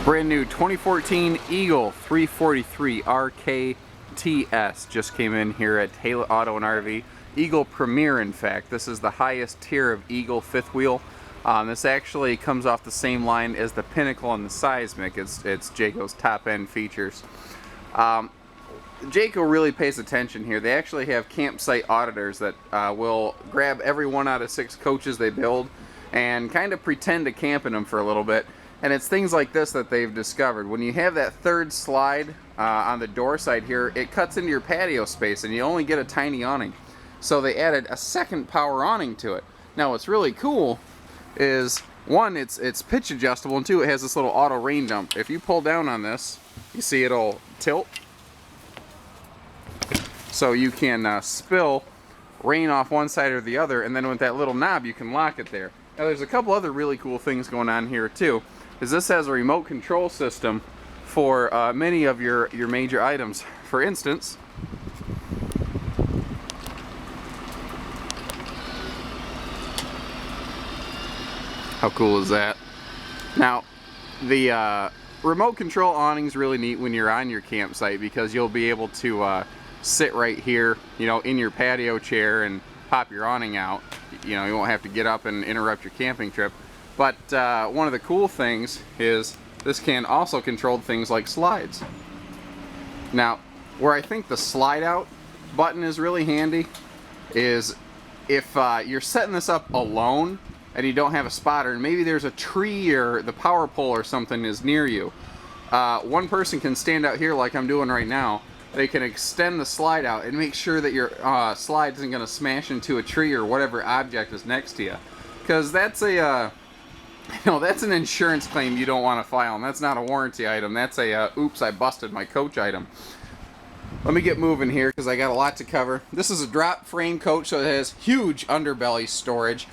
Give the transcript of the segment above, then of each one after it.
Brand new 2014 Eagle 343 RKTS just came in here at Haylett Auto and RV. Eagle Premier, in fact. This is the highest tier of Eagle fifth wheel. This actually comes off the same line as the Pinnacle and the Seismic. It's Jayco's top end features. Jayco really pays attention here. They actually have campsite auditors that will grab every 1 out of 6 coaches they build and kind of pretend to camp in them for a little bit. And it's things like this that they've discovered. When you have that third slide on the door side here, it cuts into your patio space and you only get a tiny awning. So they added a second power awning to it. Now what's really cool is, one, it's pitch adjustable, and two, it has this little auto rain dump. If you pull down on this, you see it'll tilt. So you can spill rain off one side or the other, and then with that little knob you can lock it there. Now there's a couple other really cool things going on here too. Is this has a remote control system for many of your major items. For instance, how cool is that? Now, the remote control awning is really neat when you're on your campsite, because you'll be able to sit right here, you know, in your patio chair and pop your awning out. You know, you won't have to get up and interrupt your camping trip. But one of the cool things is this can also control things like slides. Now, where I think the slide out button is really handy is if you're setting this up alone and you don't have a spotter, and maybe there's a tree or the power pole or something is near you. One person can stand out here like I'm doing right now. They can extend the slide out and make sure that your slide isn't going to smash into a tree or whatever object is next to you. Because that's a that's an insurance claim you don't want to file, and that's not a warranty item. That's a oops, I busted my coach item. Let me get moving here because I got a lot to cover. This is a drop frame coach, so it has huge underbelly storage.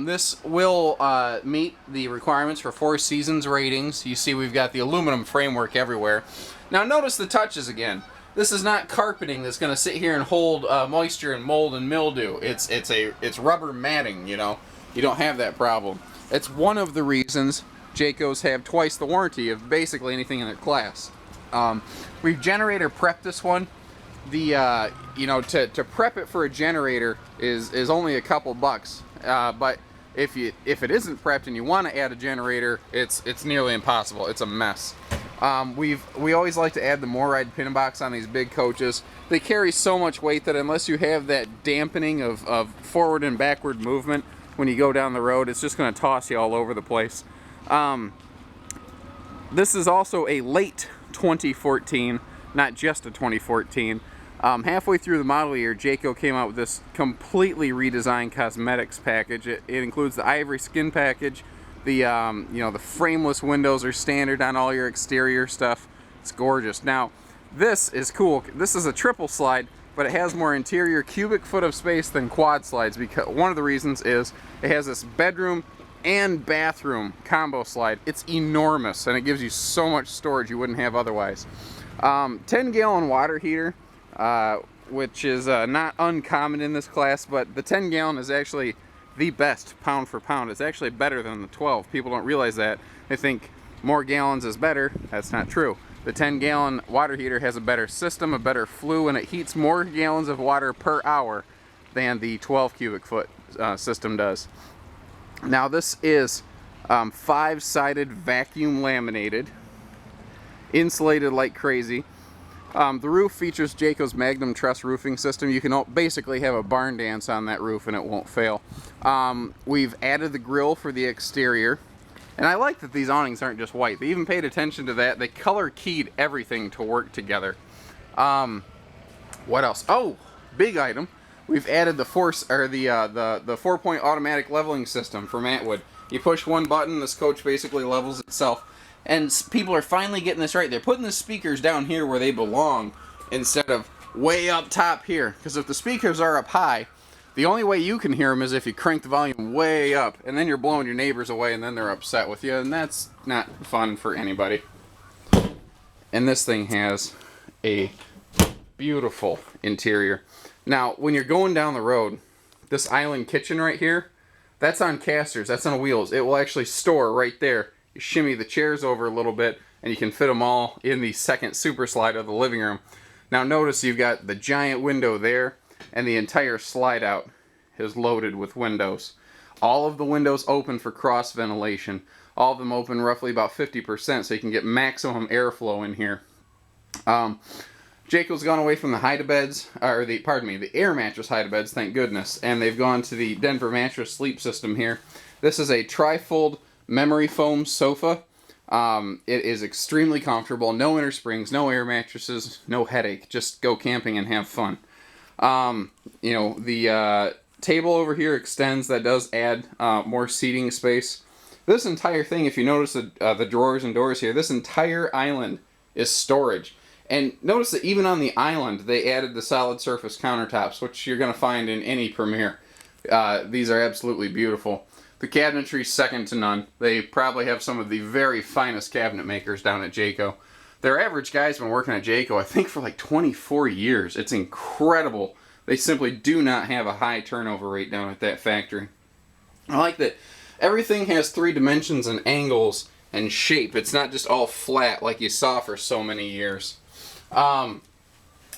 This will meet the requirements for 4 seasons ratings. You see we've got the aluminum framework everywhere. Now notice the touches again. This is not carpeting that's going to sit here and hold moisture and mold and mildew. It's rubber matting, you know. You don't have that problem. It's one of the reasons Jayco's have twice the warranty of basically anything in their class. We've generator prepped this one. The you know, to prep it for a generator is only a couple bucks. But if it isn't prepped and you want to add a generator, it's nearly impossible. It's a mess. We always like to add the MORryde pin box on these big coaches. They carry so much weight that unless you have that dampening of forward and backward movement when you go down the road, it's just going to toss you all over the place. This is also a late 2014, not just a 2014. Halfway through the model year, Jayco came out with this completely redesigned cosmetics package. It includes the ivory skin package. The you know, the frameless windows are standard on all your exterior stuff. It's gorgeous. Now, this is cool. This is a triple slide, but it has more interior cubic foot of space than quad slides, because one of the reasons is it has this bedroom and bathroom combo slide. It's enormous, and it gives you so much storage you wouldn't have otherwise. 10-gallon water heater, which is not uncommon in this class, but the 10-gallon is actually the best pound for pound. It's actually better than the 12. People don't realize that. They think more gallons is better. That's not true. The 10-gallon water heater has a better system, a better flue, and it heats more gallons of water per hour than the 12 cubic foot system does. Now this is 5-sided vacuum laminated, insulated like crazy. The roof features Jayco's Magnum Truss roofing system. You can basically have a barn dance on that roof and it won't fail. We've added the grill for the exterior. And I like that these awnings aren't just white. They even paid attention to that. They color keyed everything to work together. What else? Oh, big item. We've added the 4-point automatic leveling system for Matwood. You push one button, this coach basically levels itself. And people are finally getting this right. They're putting the speakers down here where they belong instead of way up top here. Because if the speakers are up high, the only way you can hear them is if you crank the volume way up, and then you're blowing your neighbors away, and then they're upset with you, and that's not fun for anybody. And this thing has a beautiful interior. Now, when you're going down the road, this island kitchen right here, that's on casters, that's on wheels. It will actually store right there you shimmy the chairs over a little bit, and you can fit them all in the second super slide of the living room. Now notice you've got the giant window there, and the entire slide out is loaded with windows. All of the windows open for cross ventilation. All of them open roughly about 50%, so you can get maximum airflow in here. Jayco's gone away from the hide-a-beds, or the air mattress hide-a-beds, thank goodness, and they've gone to the Denver mattress sleep system here. This is a tri-fold memory foam sofa. It is extremely comfortable, no inner springs, no air mattresses, no headache. Just go camping and have fun. You know, the table over here extends. That does add more seating space. This entire thing, if you notice the drawers and doors here, this entire island is storage. And notice that even on the island, they added the solid surface countertops, which you're going to find in any Premier. These are absolutely beautiful. The cabinetry is second to none. They probably have some of the very finest cabinet makers down at Jayco. Their average guy's been working at Jayco, I think, for like 24 years. It's incredible. They simply do not have a high turnover rate down at that factory. I like that everything has 3 dimensions and angles and shape. It's not just all flat like you saw for so many years.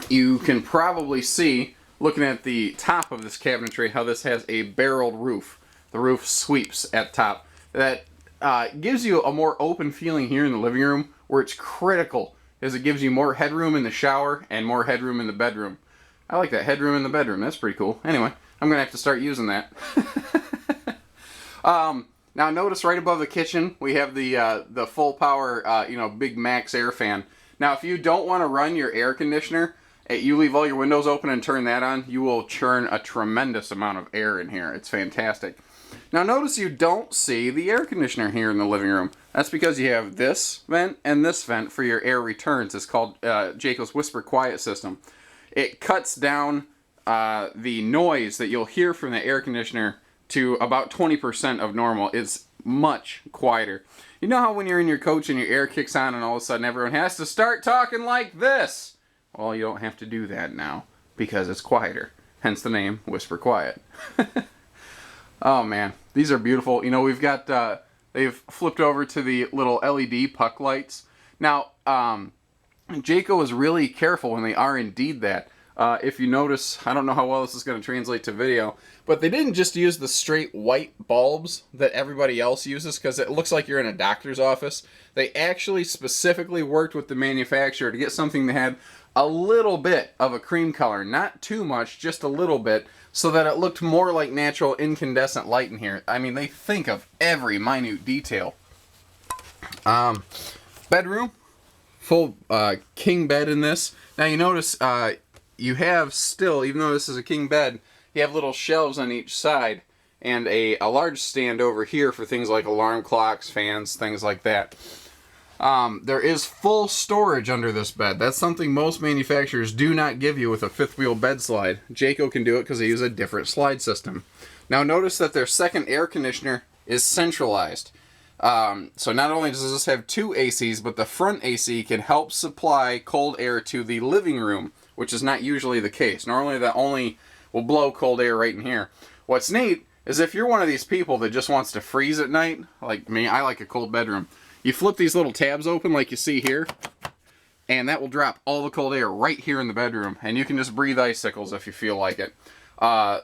You can probably see, looking at the top of this cabinetry, how this has a barreled roof. The roof sweeps at top. That gives you a more open feeling here in the living room, where it's critical, as it gives you more headroom in the shower and more headroom in the bedroom. I like that, headroom in the bedroom. That's pretty cool. Anyway, I'm going to have to start using that. Now notice right above the kitchen, we have the full power, you know, big max air fan. Now, if you don't want to run your air conditioner, you leave all your windows open and turn that on, you will churn a tremendous amount of air in here. It's fantastic. Now, notice you don't see the air conditioner here in the living room. That's because you have this vent and this vent for your air returns. It's called Jayco's Whisper Quiet system. It cuts down the noise that you'll hear from the air conditioner to about 20% of normal. It's much quieter. You know how when you're in your coach and your air kicks on and all of a sudden everyone has to start talking like this? Well, you don't have to do that now because it's quieter. Hence the name Whisper Quiet. Oh man, these are beautiful. You know, we've got, they've flipped over to the little LED puck lights. Now, Jayco is really careful when they R&D'd that. If you notice, I don't know how well this is going to translate to video, but they didn't just use the straight white bulbs that everybody else uses because it looks like you're in a doctor's office. They actually specifically worked with the manufacturer to get something that had a little bit of a cream color, not too much, just a little bit, so that it looked more like natural incandescent light in here. I mean, they think of every minute detail. Bedroom, full king bed in this. Now you notice you have still, even though this is a king bed, you have little shelves on each side and a large stand over here for things like alarm clocks, fans, things like that. There is full storage under this bed. That's something most manufacturers do not give you with a fifth wheel bed slide. Jayco can do it because they use a different slide system. Now notice that their second air conditioner is centralized. So not only does this have 2 ACs, but the front AC can help supply cold air to the living room, which is not usually the case. Normally that only will blow cold air right in here. What's neat is if you're one of these people that just wants to freeze at night, like me, I like a cold bedroom. You flip these little tabs open like you see here, and that will drop all the cold air right here in the bedroom, and you can just breathe icicles if you feel like it.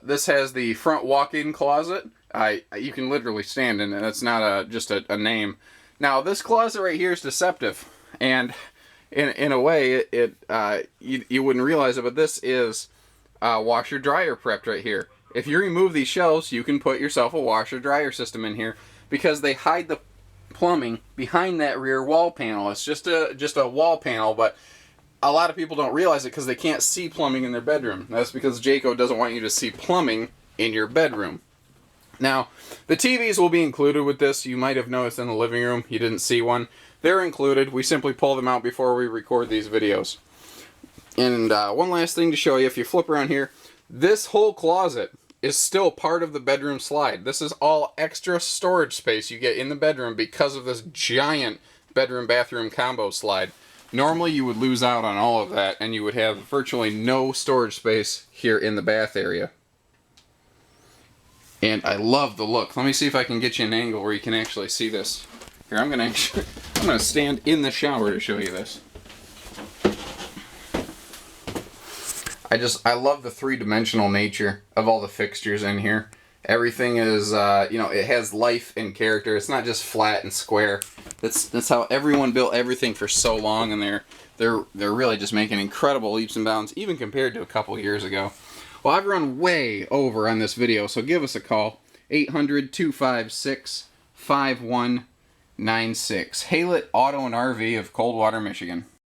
This has the front walk-in closet. You can literally stand in it. It's not just a name. Now, this closet right here is deceptive, and in a way, you wouldn't realize it, but this is washer-dryer prepped right here. If you remove these shelves, you can put yourself a washer-dryer system in here because they hide the plumbing behind that rear wall panel. It's just a wall panel, but a lot of people don't realize it because they can't see plumbing in their bedroom. That's because Jayco doesn't want you to see plumbing in your bedroom. Now, the TVs will be included with this. You might have noticed in the living room you didn't see one. They're included. We simply pull them out before we record these videos. And one last thing to show you, if you flip around here, this whole closet is still part of the bedroom slide. This is all extra storage space you get in the bedroom because of this giant bedroom-bathroom combo slide. Normally you would lose out on all of that and you would have virtually no storage space here in the bath area. And I love the look. Let me see if I can get you an angle where you can actually see this. Here, I'm gonna stand in the shower to show you this. I love the three-dimensional nature of all the fixtures in here. Everything is, you know, it has life and character. It's not just flat and square. That's how everyone built everything for so long, and they're really just making incredible leaps and bounds, even compared to a couple years ago. Well, I've run way over on this video, so give us a call. 800-256-5196. Haylett Auto and RV of Coldwater, Michigan.